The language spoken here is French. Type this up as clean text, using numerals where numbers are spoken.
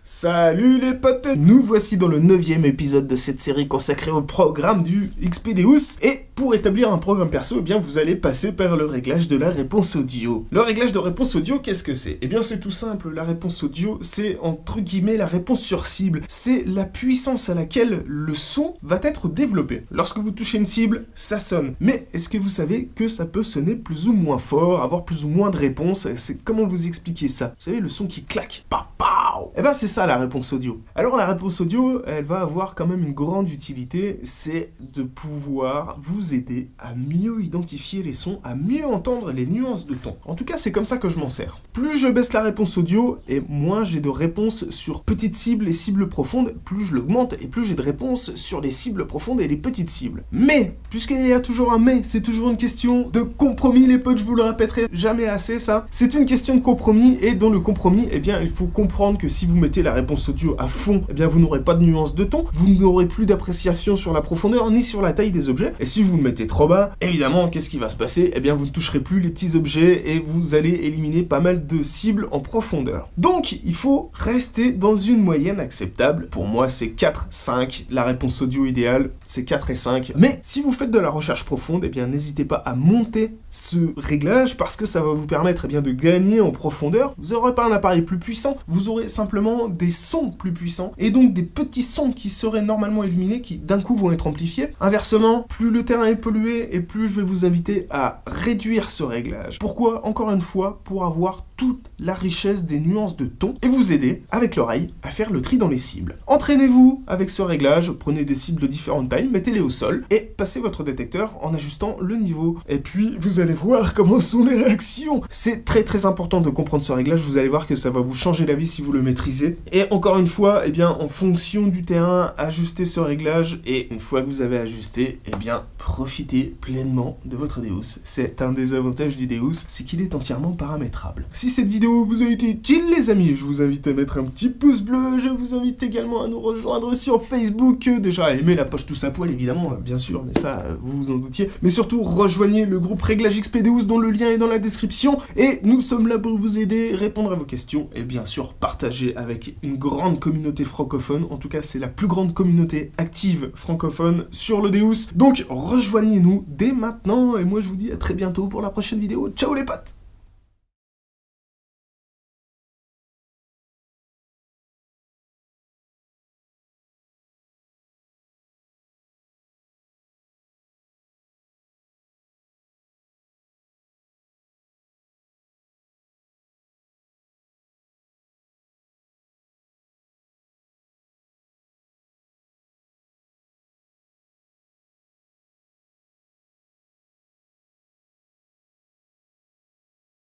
Salut les potes, nous voici dans le 9e épisode de cette série consacrée au programme du Expedéus. Et pour établir un programme perso, eh bien vous allez passer par le réglage de la réponse audio. Le réglage de réponse audio, qu'est-ce que c'est? Eh bien c'est tout simple, la réponse audio, c'est entre guillemets la réponse sur cible. C'est la puissance à laquelle le son va être développé. Lorsque vous touchez une cible, ça sonne. Mais est-ce que vous savez que ça peut sonner plus ou moins fort, avoir plus ou moins de réponses? C'est comment vous expliquer ça? Vous savez, le son qui claque, pa-pow. Eh bien c'est ça la réponse audio. Alors la réponse audio, elle va avoir quand même une grande utilité, c'est de pouvoir vous aider à mieux identifier les sons, à mieux entendre les nuances de ton. En tout cas, c'est comme ça que je m'en sers. Plus je baisse la réponse audio, et moins j'ai de réponses sur petites cibles et cibles profondes, plus je l'augmente, et plus j'ai de réponses sur les cibles profondes et les petites cibles. Mais, puisqu'il y a toujours un mais, c'est toujours une question de compromis, les potes, je vous le répéterai jamais assez, ça. C'est une question de compromis, et dans le compromis, eh bien, il faut comprendre que si vous mettez la réponse audio à fond, eh bien, vous n'aurez pas de nuances de ton, vous n'aurez plus d'appréciation sur la profondeur, ni sur la taille des objets, et si vous le mettez trop bas, évidemment, qu'est-ce qui va se passer? Eh bien, vous ne toucherez plus les petits objets, et vous allez éliminer pas mal de cibles en profondeur. Donc, il faut rester dans une moyenne acceptable. Pour moi, c'est 4, 5. La réponse audio idéale, c'est 4 et 5. Mais, si vous faites de la recherche profonde, eh bien, n'hésitez pas à monter ce réglage, parce que ça va vous permettre, eh bien, de gagner en profondeur. Vous n'aurez pas un appareil plus puissant, vous aurez simplement des sons plus puissants, et donc des petits sons qui seraient normalement éliminés, qui d'un coup vont être amplifiés. Inversement, plus le terrain est pollué, et plus je vais vous inviter à réduire ce réglage. Pourquoi? Encore une fois, pour avoir toute la richesse des nuances de ton, et vous aider, avec l'oreille, à faire le tri dans les cibles. Entraînez-vous avec ce réglage, prenez des cibles de différentes tailles, mettez-les au sol, et passez votre détecteur en ajustant le niveau. Et puis, vous allez voir comment sont les réactions. C'est très très important de comprendre ce réglage, vous allez voir que ça va vous changer la vie si vous le maîtrisez. Et encore une fois, eh bien, en fonction du terrain, ajustez ce réglage, et une fois que vous avez ajusté, eh bien, profitez pleinement de votre Deus. C'est un des avantages du Deus, c'est qu'il est entièrement paramétrable. Si cette vidéo vous a été utile, les amis, je vous invite à mettre un petit pouce bleu, je vous invite également à nous rejoindre sur Facebook, déjà à aimer la poche tous à poil, évidemment, bien sûr, mais ça, vous vous en doutiez, mais surtout, rejoignez le groupe Réglage Expedéus dont le lien est dans la description, et nous sommes là pour vous aider, répondre à vos questions, et bien sûr, partager avec une grande communauté francophone, en tout cas, c'est la plus grande communauté active francophone sur le Deus, donc rejoignez-nous dès maintenant, et moi je vous dis à très bientôt pour la prochaine vidéo, ciao les potes!